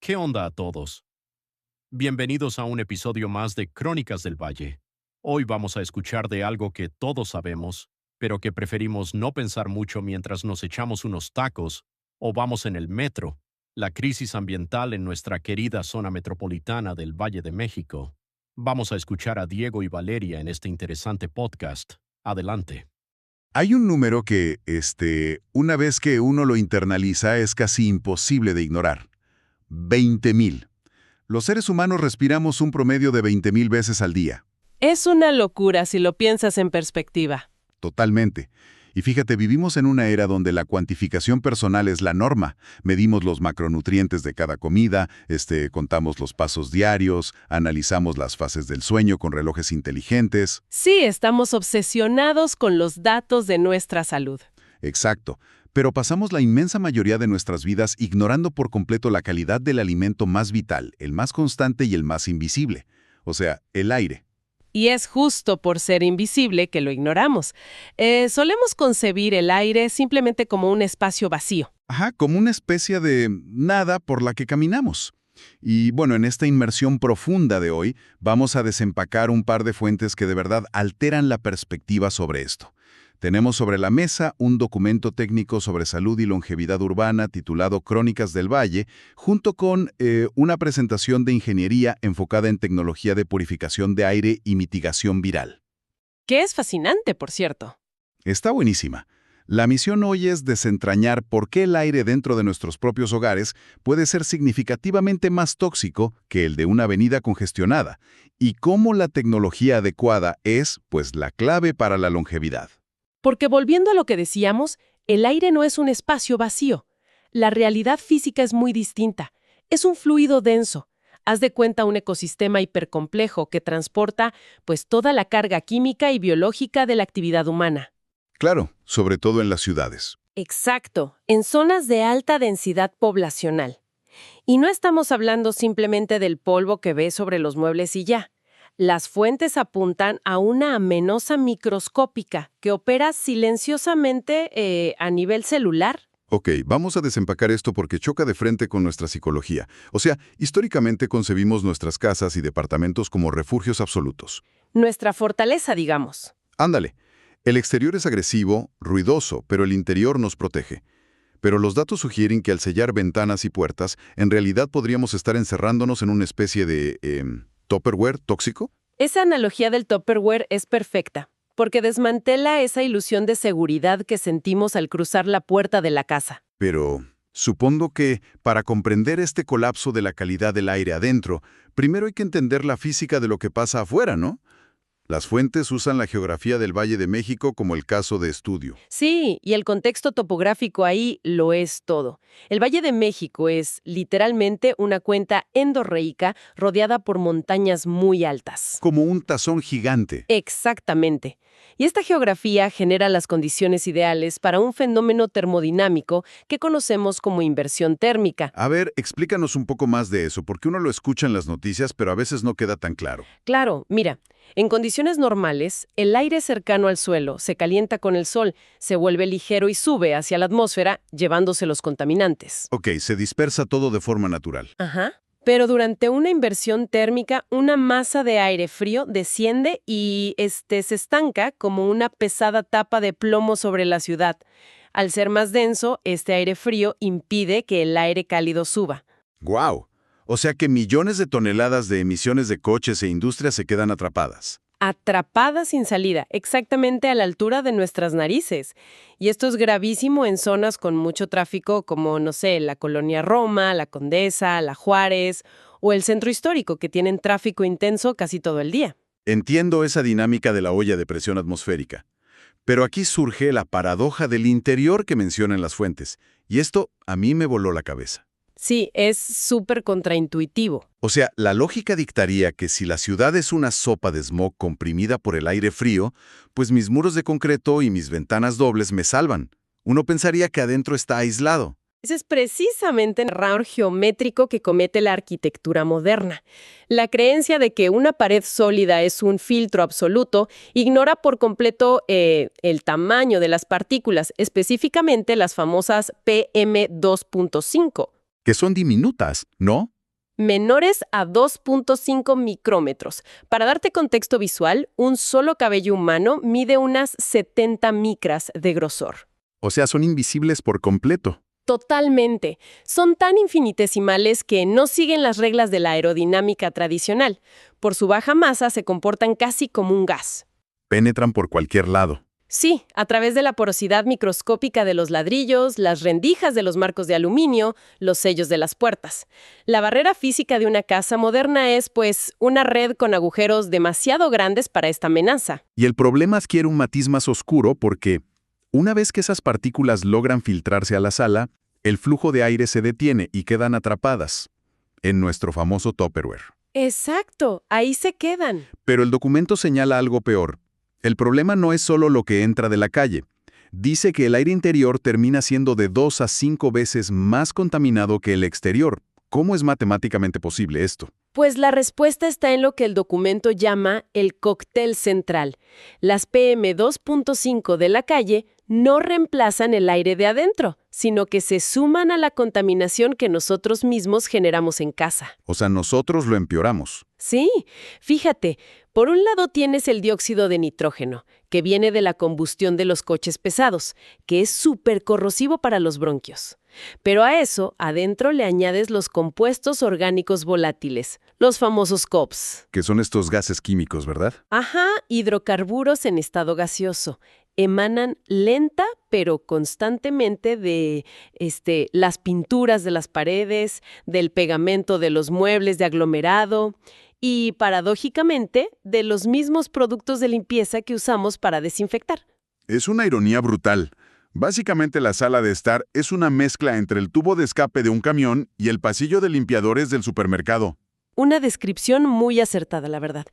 ¿Qué onda a todos? Bienvenidos a un episodio más de Crónicas del Valle. Hoy vamos a escuchar de algo que todos sabemos, pero que preferimos no pensar mucho mientras nos echamos unos tacos o vamos en el metro, la crisis ambiental en nuestra querida zona metropolitana del Valle de México. Vamos a escuchar a Diego y Valeria en este interesante podcast. Adelante. Hay un número que, una vez que uno lo internaliza, es casi imposible de ignorar. 20.000. Los seres humanos respiramos un promedio de 20.000 veces al día. Es una locura si lo piensas en perspectiva. Totalmente. Y fíjate, vivimos en una era donde la cuantificación personal es la norma. Medimos los macronutrientes de cada comida, contamos los pasos diarios, analizamos las fases del sueño con relojes inteligentes. Sí, estamos obsesionados con los datos de nuestra salud. Exacto. Pero pasamos la inmensa mayoría de nuestras vidas ignorando por completo la calidad del alimento más vital, el más constante y el más invisible. O sea, el aire. Y es justo por ser invisible que lo ignoramos. Solemos concebir el aire simplemente como un espacio vacío. Ajá, como una especie de nada por la que caminamos. Y bueno, en esta inmersión profunda de hoy, vamos a desempacar un par de fuentes que de verdad alteran la perspectiva sobre esto. Tenemos sobre la mesa un documento técnico sobre salud y longevidad urbana titulado Crónicas del Valle, junto con una presentación de ingeniería enfocada en tecnología de purificación de aire y mitigación viral. Que es fascinante, por cierto. Está buenísima. La misión hoy es desentrañar por qué el aire dentro de nuestros propios hogares puede ser significativamente más tóxico que el de una avenida congestionada, y cómo la tecnología adecuada es, pues, la clave para la longevidad. Porque volviendo a lo que decíamos, el aire no es un espacio vacío. La realidad física es muy distinta. Es un fluido denso. Haz de cuenta un ecosistema hipercomplejo que transporta, pues, toda la carga química y biológica de la actividad humana. Claro, sobre todo en las ciudades. Exacto, en zonas de alta densidad poblacional. Y no estamos hablando simplemente del polvo que ves sobre los muebles y ya. Las fuentes apuntan a una amenosa microscópica que opera silenciosamente a nivel celular. Ok, vamos a desempacar esto porque choca de frente con nuestra psicología. O sea, históricamente concebimos nuestras casas y departamentos como refugios absolutos. Nuestra fortaleza, digamos. Ándale, el exterior es agresivo, ruidoso, pero el interior nos protege. Pero los datos sugieren que al sellar ventanas y puertas, en realidad podríamos estar encerrándonos en una especie de ¿Tupperware tóxico? Esa analogía del Tupperware es perfecta, porque desmantela esa ilusión de seguridad que sentimos al cruzar la puerta de la casa. Pero supongo que, para comprender este colapso de la calidad del aire adentro, primero hay que entender la física de lo que pasa afuera, ¿no? Las fuentes usan la geografía del Valle de México como el caso de estudio. Sí, y el contexto topográfico ahí lo es todo. El Valle de México es literalmente una cuenca endorreica rodeada por montañas muy altas. Como un tazón gigante. Exactamente. Y esta geografía genera las condiciones ideales para un fenómeno termodinámico que conocemos como inversión térmica. A ver, explícanos un poco más de eso, porque uno lo escucha en las noticias, pero a veces no queda tan claro. Claro, mira, en condiciones normales, el aire cercano al suelo se calienta con el sol, se vuelve ligero y sube hacia la atmósfera, llevándose los contaminantes. Ok, se dispersa todo de forma natural. Ajá. Pero durante una inversión térmica, una masa de aire frío desciende y se estanca como una pesada tapa de plomo sobre la ciudad. Al ser más denso, este aire frío impide que el aire cálido suba. ¡Guau! O sea que millones de toneladas de emisiones de coches e industrias se quedan atrapadas. Atrapadas sin salida, exactamente a la altura de nuestras narices. Y esto es gravísimo en zonas con mucho tráfico como, no sé, la Colonia Roma, la Condesa, la Juárez o el Centro Histórico, que tienen tráfico intenso casi todo el día. Entiendo esa dinámica de la olla de presión atmosférica. Pero aquí surge la paradoja del interior que mencionan las fuentes. Y esto a mí me voló la cabeza. Sí, es súper contraintuitivo. O sea, la lógica dictaría que si la ciudad es una sopa de smog comprimida por el aire frío, pues mis muros de concreto y mis ventanas dobles me salvan. Uno pensaría que adentro está aislado. Ese es precisamente el error geométrico que comete la arquitectura moderna. La creencia de que una pared sólida es un filtro absoluto ignora por completo el tamaño de las partículas, específicamente las famosas PM2.5. Que son diminutas, ¿no? menores a 2.5 micrómetros. Para darte contexto visual, un solo cabello humano mide unas 70 micras de grosor. O sea, son invisibles por completo. Totalmente. Son tan infinitesimales que no siguen las reglas de la aerodinámica tradicional. Por su baja masa se comportan casi como un gas. Penetran por cualquier lado. Sí, a través de la porosidad microscópica de los ladrillos, las rendijas de los marcos de aluminio, los sellos de las puertas. La barrera física de una casa moderna es, pues, una red con agujeros demasiado grandes para esta amenaza. Y el problema adquiere un matiz más oscuro porque, una vez que esas partículas logran filtrarse a la sala, el flujo de aire se detiene y quedan atrapadas en nuestro famoso Tupperware. Exacto, ahí se quedan. Pero el documento señala algo peor. El problema no es solo lo que entra de la calle. Dice que el aire interior termina siendo de 2 a 5 veces más contaminado que el exterior. ¿Cómo es matemáticamente posible esto? Pues la respuesta está en lo que el documento llama el cóctel central. Las PM2.5 de la calle no reemplazan el aire de adentro, sino que se suman a la contaminación que nosotros mismos generamos en casa. O sea, nosotros lo empeoramos. Sí, fíjate, por un lado tienes el dióxido de nitrógeno, que viene de la combustión de los coches pesados, que es súper corrosivo para los bronquios. Pero a eso, adentro le añades los compuestos orgánicos volátiles, los famosos COPs. Que son estos gases químicos, ¿verdad? Ajá, hidrocarburos en estado gaseoso. Emanan lenta pero constantemente de las pinturas de las paredes, del pegamento de los muebles de aglomerado y, paradójicamente, de los mismos productos de limpieza que usamos para desinfectar. Es una ironía brutal. Básicamente la sala de estar es una mezcla entre el tubo de escape de un camión y el pasillo de limpiadores del supermercado. Una descripción muy acertada, la verdad.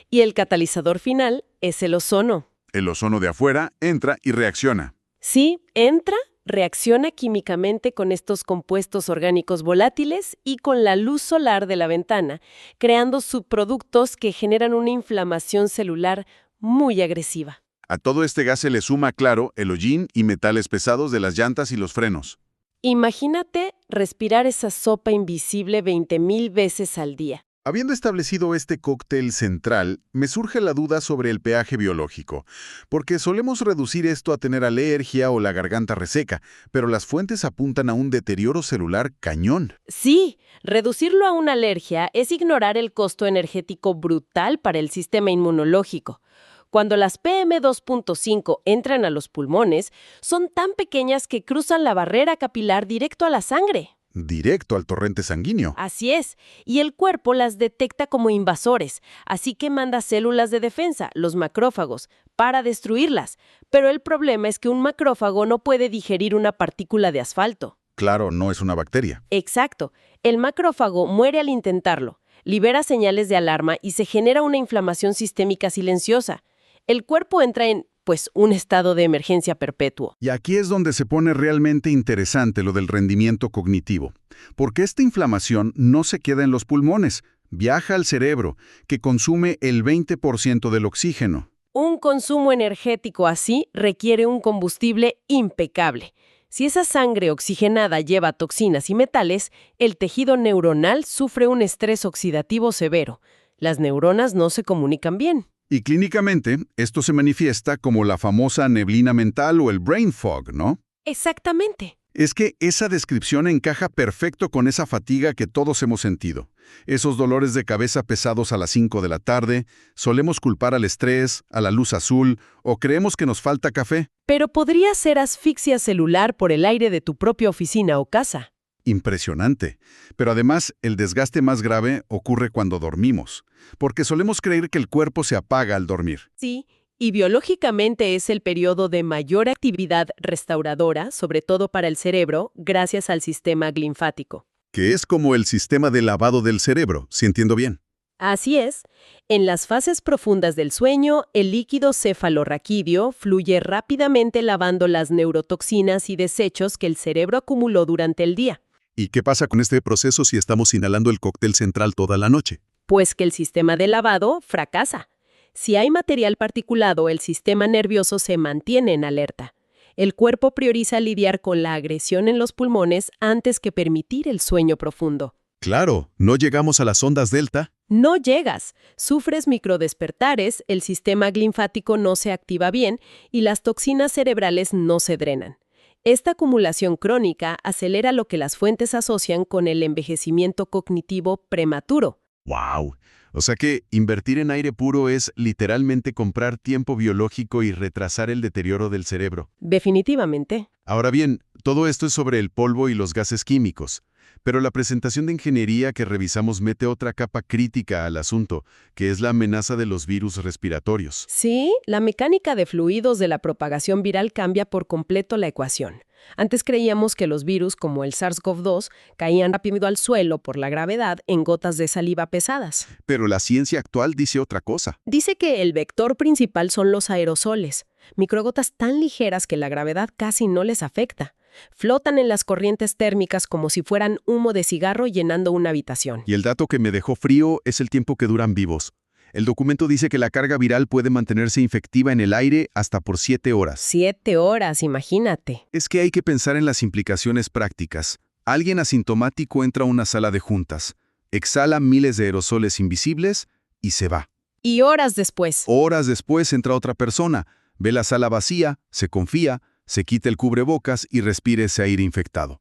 Y el catalizador final es el ozono. El ozono de afuera entra y reacciona. Sí, entra, reacciona químicamente con estos compuestos orgánicos volátiles y con la luz solar de la ventana, creando subproductos que generan una inflamación celular muy agresiva. A todo este gas se le suma, claro, el hollín y metales pesados de las llantas y los frenos. Imagínate respirar esa sopa invisible 20,000 veces al día. Habiendo establecido este cóctel central, me surge la duda sobre el pH biológico, porque solemos reducir esto a tener alergia o la garganta reseca, pero las fuentes apuntan a un deterioro celular cañón. Sí, reducirlo a una alergia es ignorar el costo energético brutal para el sistema inmunológico. Cuando las PM2.5 entran a los pulmones, son tan pequeñas que cruzan la barrera capilar directo a la sangre. Directo al torrente sanguíneo. Así es, y el cuerpo las detecta como invasores, así que manda células de defensa, los macrófagos, para destruirlas. Pero el problema es que un macrófago no puede digerir una partícula de asfalto. Claro, no es una bacteria. Exacto, el macrófago muere al intentarlo, libera señales de alarma y se genera una inflamación sistémica silenciosa. El cuerpo entra en, un estado de emergencia perpetuo. Y aquí es donde se pone realmente interesante lo del rendimiento cognitivo, porque esta inflamación no se queda en los pulmones, viaja al cerebro, que consume el 20% del oxígeno. Un consumo energético así requiere un combustible impecable. Si esa sangre oxigenada lleva toxinas y metales, el tejido neuronal sufre un estrés oxidativo severo. Las neuronas no se comunican bien. Y clínicamente, esto se manifiesta como la famosa neblina mental o el brain fog, ¿no? Exactamente. Es que esa descripción encaja perfecto con esa fatiga que todos hemos sentido. Esos dolores de cabeza pesados a las 5 de la tarde, solemos culpar al estrés, a la luz azul, o creemos que nos falta café. Pero podría ser asfixia celular por el aire de tu propia oficina o casa. Impresionante. Pero además, el desgaste más grave ocurre cuando dormimos, porque solemos creer que el cuerpo se apaga al dormir. Sí, y biológicamente es el periodo de mayor actividad restauradora, sobre todo para el cerebro, gracias al sistema linfático. Que es como el sistema de lavado del cerebro, si entiendo bien. Así es. En las fases profundas del sueño, el líquido cefalorraquídeo fluye rápidamente lavando las neurotoxinas y desechos que el cerebro acumuló durante el día. ¿Y qué pasa con este proceso si estamos inhalando el cóctel central toda la noche? Pues que el sistema de lavado fracasa. Si hay material particulado, el sistema nervioso se mantiene en alerta. El cuerpo prioriza lidiar con la agresión en los pulmones antes que permitir el sueño profundo. Claro, no llegamos a las ondas delta. No llegas, sufres microdespertares, el sistema linfático no se activa bien y las toxinas cerebrales no se drenan. Esta acumulación crónica acelera lo que las fuentes asocian con el envejecimiento cognitivo prematuro. ¡Wow! O sea que invertir en aire puro es literalmente comprar tiempo biológico y retrasar el deterioro del cerebro. Definitivamente. Ahora bien, todo esto es sobre el polvo y los gases químicos. Pero la presentación de ingeniería que revisamos mete otra capa crítica al asunto, que es la amenaza de los virus respiratorios. Sí, la mecánica de fluidos de la propagación viral cambia por completo la ecuación. Antes creíamos que los virus, como el SARS-CoV-2, caían rápido al suelo por la gravedad en gotas de saliva pesadas. Pero la ciencia actual dice otra cosa. Dice que el vector principal son los aerosoles, microgotas tan ligeras que la gravedad casi no les afecta. Flotan en las corrientes térmicas como si fueran humo de cigarro llenando una habitación. Y el dato que me dejó frío es el tiempo que duran vivos. El documento dice que la carga viral puede mantenerse infectiva en el aire hasta por 7 horas. 7 horas, imagínate. Es que hay que pensar en las implicaciones prácticas. Alguien asintomático entra a una sala de juntas, exhala miles de aerosoles invisibles y se va. Y horas después. Horas después entra otra persona, ve la sala vacía, se confía, se quita el cubrebocas y respira ese aire infectado.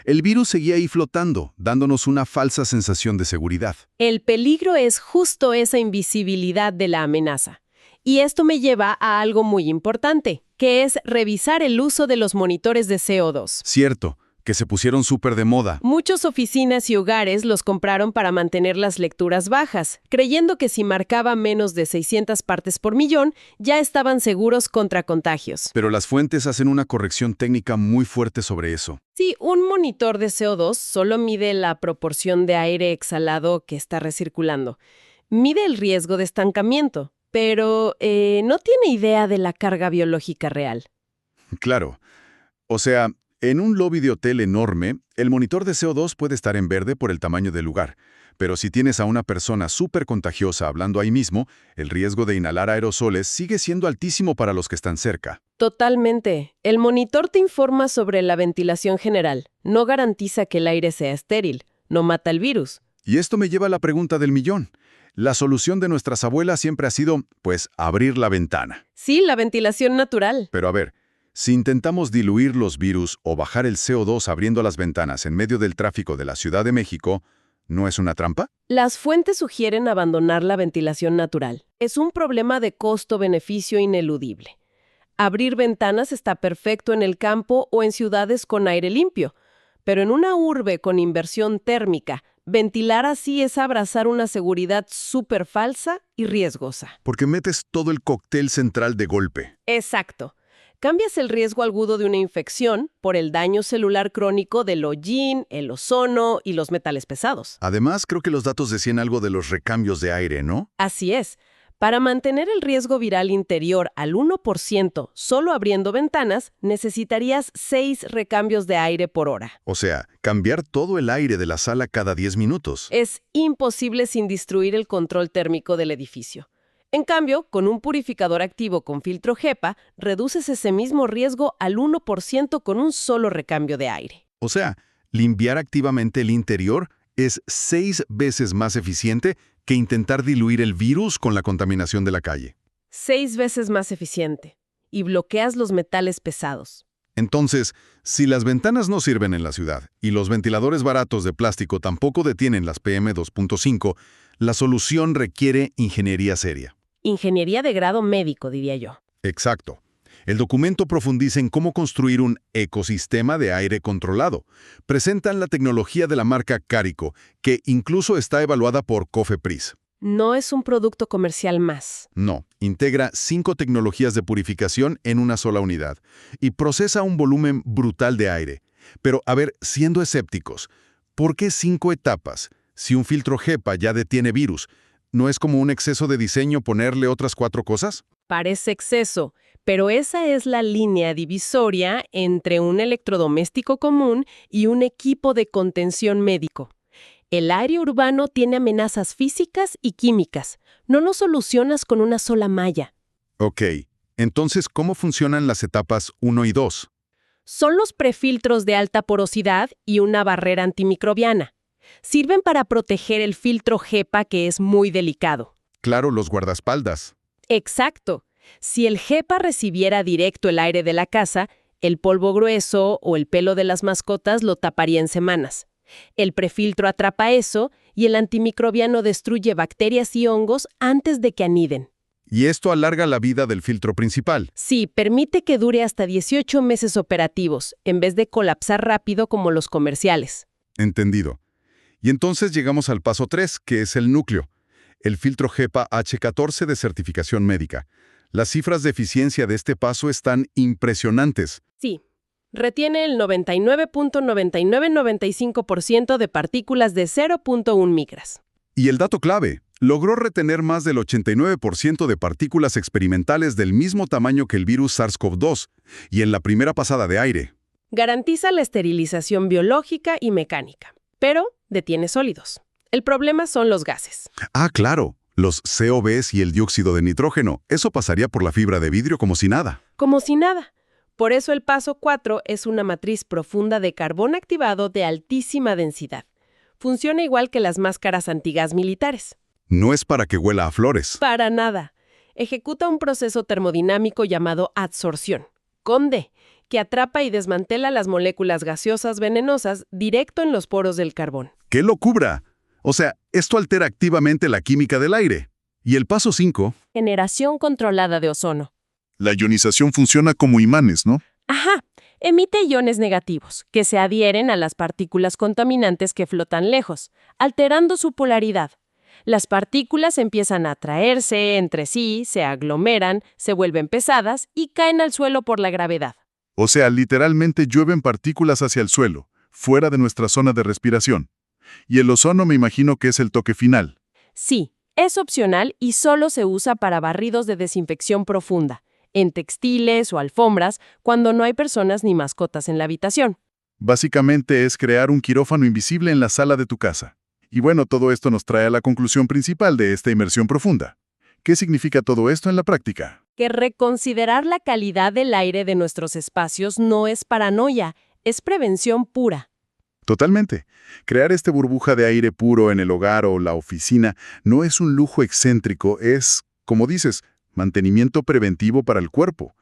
El virus seguía ahí flotando, dándonos una falsa sensación de seguridad. El peligro es justo esa invisibilidad de la amenaza. Y esto me lleva a algo muy importante, que es revisar el uso de los monitores de CO2. Cierto, que se pusieron súper de moda. Muchas oficinas y hogares los compraron para mantener las lecturas bajas, creyendo que si marcaba menos de 600 partes por millón, ya estaban seguros contra contagios. Pero las fuentes hacen una corrección técnica muy fuerte sobre eso. Sí, un monitor de CO2 solo mide la proporción de aire exhalado que está recirculando. Mide el riesgo de estancamiento, pero no tiene idea de la carga biológica real. Claro. O sea, en un lobby de hotel enorme, el monitor de CO2 puede estar en verde por el tamaño del lugar, pero si tienes a una persona súper contagiosa hablando ahí mismo, el riesgo de inhalar aerosoles sigue siendo altísimo para los que están cerca. Totalmente. El monitor te informa sobre la ventilación general. No garantiza que el aire sea estéril, no mata el virus. Y esto me lleva a la pregunta del millón. La solución de nuestras abuelas siempre ha sido, pues, abrir la ventana. Sí, la ventilación natural. Pero a ver, si intentamos diluir los virus o bajar el CO2 abriendo las ventanas en medio del tráfico de la Ciudad de México, ¿no es una trampa? Las fuentes sugieren abandonar la ventilación natural. Es un problema de costo-beneficio ineludible. Abrir ventanas está perfecto en el campo o en ciudades con aire limpio, pero en una urbe con inversión térmica, ventilar así es abrazar una seguridad súper falsa y riesgosa. Porque metes todo el cóctel central de golpe. Exacto. Cambias el riesgo agudo de una infección por el daño celular crónico del hollín, el ozono y los metales pesados. Además, creo que los datos decían algo de los recambios de aire, ¿no? Así es. Para mantener el riesgo viral interior al 1% solo abriendo ventanas, necesitarías 6 recambios de aire por hora. O sea, cambiar todo el aire de la sala cada 10 minutos. Es imposible sin destruir el control térmico del edificio. En cambio, con un purificador activo con filtro HEPA, reduces ese mismo riesgo al 1% con un solo recambio de aire. O sea, limpiar activamente el interior es 6 veces más eficiente que intentar diluir el virus con la contaminación de la calle. 6 veces más eficiente. Y bloqueas los metales pesados. Entonces, si las ventanas no sirven en la ciudad y los ventiladores baratos de plástico tampoco detienen las PM2.5, la solución requiere ingeniería seria. Ingeniería de grado médico, diría yo. Exacto. El documento profundiza en cómo construir un ecosistema de aire controlado. Presentan la tecnología de la marca Carico, que incluso está evaluada por Cofepris. No es un producto comercial más. No, integra 5 tecnologías de purificación en una sola unidad y procesa un volumen brutal de aire. Pero, a ver, siendo escépticos, ¿por qué 5 etapas? Si un filtro HEPA ya detiene virus, ¿no es como un exceso de diseño ponerle otras 4 cosas? Parece exceso, pero esa es la línea divisoria entre un electrodoméstico común y un equipo de contención médico. El aire urbano tiene amenazas físicas y químicas. No lo solucionas con una sola malla. Ok, entonces, ¿cómo funcionan las etapas 1 y 2? Son los prefiltros de alta porosidad y una barrera antimicrobiana. Sirven para proteger el filtro HEPA, que es muy delicado. Claro, los guardaespaldas. Exacto. Si el HEPA recibiera directo el aire de la casa, el polvo grueso o el pelo de las mascotas lo taparía en semanas. El prefiltro atrapa eso y el antimicrobiano destruye bacterias y hongos antes de que aniden. Y esto alarga la vida del filtro principal. Sí, permite que dure hasta 18 meses operativos, en vez de colapsar rápido como los comerciales. Entendido. Y entonces llegamos al paso 3, que es el núcleo. El filtro HEPA H14 de certificación médica. Las cifras de eficiencia de este paso están impresionantes. Sí, retiene el 99.9995% de partículas de 0.1 micras. Y el dato clave, logró retener más del 89% de partículas experimentales del mismo tamaño que el virus SARS-CoV-2 y en la primera pasada de aire. Garantiza la esterilización biológica y mecánica, pero detiene sólidos. El problema son los gases. Ah, claro, los COVs y el dióxido de nitrógeno. Eso pasaría por la fibra de vidrio como si nada. Como si nada. Por eso el paso 4 es una matriz profunda de carbón activado de altísima densidad. Funciona igual que las máscaras antigas militares. No es para que huela a flores. Para nada. Ejecuta un proceso termodinámico llamado adsorción, con D, que atrapa y desmantela las moléculas gaseosas venenosas directo en los poros del carbón. ¡Qué locura! O sea, esto altera activamente la química del aire. Y el paso 5... Generación controlada de ozono. La ionización funciona como imanes, ¿no? Ajá. Emite iones negativos, que se adhieren a las partículas contaminantes que flotan lejos, alterando su polaridad. Las partículas empiezan a atraerse entre sí, se aglomeran, se vuelven pesadas y caen al suelo por la gravedad. O sea, literalmente llueven partículas hacia el suelo, fuera de nuestra zona de respiración. Y el ozono me imagino que es el toque final. Sí, es opcional y solo se usa para barridos de desinfección profunda, en textiles o alfombras, cuando no hay personas ni mascotas en la habitación. Básicamente es crear un quirófano invisible en la sala de tu casa. Y bueno, todo esto nos trae a la conclusión principal de esta inmersión profunda. ¿Qué significa todo esto en la práctica? Que reconsiderar la calidad del aire de nuestros espacios no es paranoia, es prevención pura. Totalmente. Crear esta burbuja de aire puro en el hogar o la oficina no es un lujo excéntrico, es, como dices, mantenimiento preventivo para el cuerpo.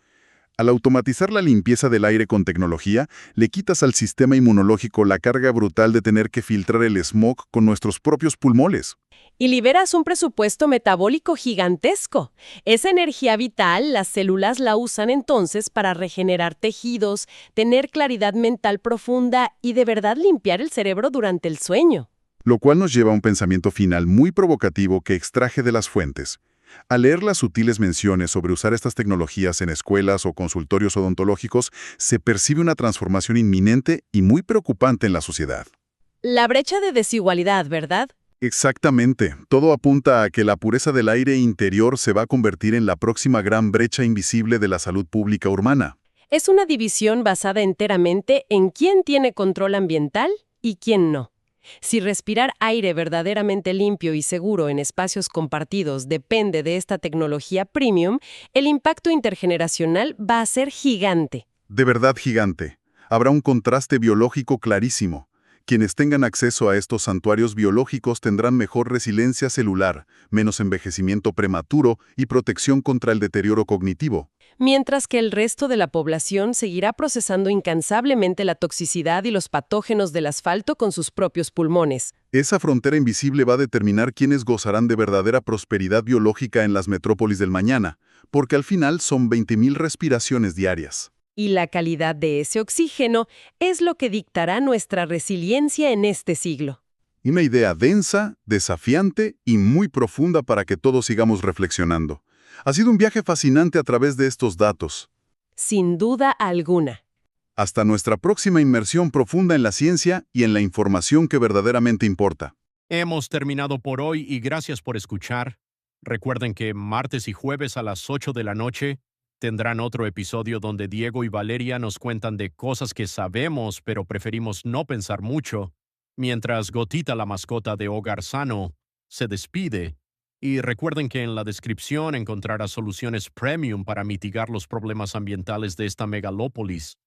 Al automatizar la limpieza del aire con tecnología, le quitas al sistema inmunológico la carga brutal de tener que filtrar el smog con nuestros propios pulmones. Y liberas un presupuesto metabólico gigantesco. Esa energía vital, las células la usan entonces para regenerar tejidos, tener claridad mental profunda y de verdad limpiar el cerebro durante el sueño. Lo cual nos lleva a un pensamiento final muy provocativo que extraje de las fuentes. Al leer las sutiles menciones sobre usar estas tecnologías en escuelas o consultorios odontológicos, se percibe una transformación inminente y muy preocupante en la sociedad. La brecha de desigualdad, ¿verdad? Exactamente. Todo apunta a que la pureza del aire interior se va a convertir en la próxima gran brecha invisible de la salud pública urbana. Es una división basada enteramente en quién tiene control ambiental y quién no. Si respirar aire verdaderamente limpio y seguro en espacios compartidos depende de esta tecnología premium, el impacto intergeneracional va a ser gigante. De verdad gigante. Habrá un contraste biológico clarísimo. Quienes tengan acceso a estos santuarios biológicos tendrán mejor resiliencia celular, menos envejecimiento prematuro y protección contra el deterioro cognitivo. Mientras que el resto de la población seguirá procesando incansablemente la toxicidad y los patógenos del asfalto con sus propios pulmones. Esa frontera invisible va a determinar quiénes gozarán de verdadera prosperidad biológica en las metrópolis del mañana, porque al final son 20.000 respiraciones diarias. Y la calidad de ese oxígeno es lo que dictará nuestra resiliencia en este siglo. Una idea densa, desafiante y muy profunda para que todos sigamos reflexionando. Ha sido un viaje fascinante a través de estos datos. Sin duda alguna. Hasta nuestra próxima inmersión profunda en la ciencia y en la información que verdaderamente importa. Hemos terminado por hoy y gracias por escuchar. Recuerden que martes y jueves a las 8 de la noche tendrán otro episodio donde Diego y Valeria nos cuentan de cosas que sabemos pero preferimos no pensar mucho, mientras Gotita, la mascota de Hogar Sano, se despide. Y recuerden que en la descripción encontrará soluciones premium para mitigar los problemas ambientales de esta megalópolis.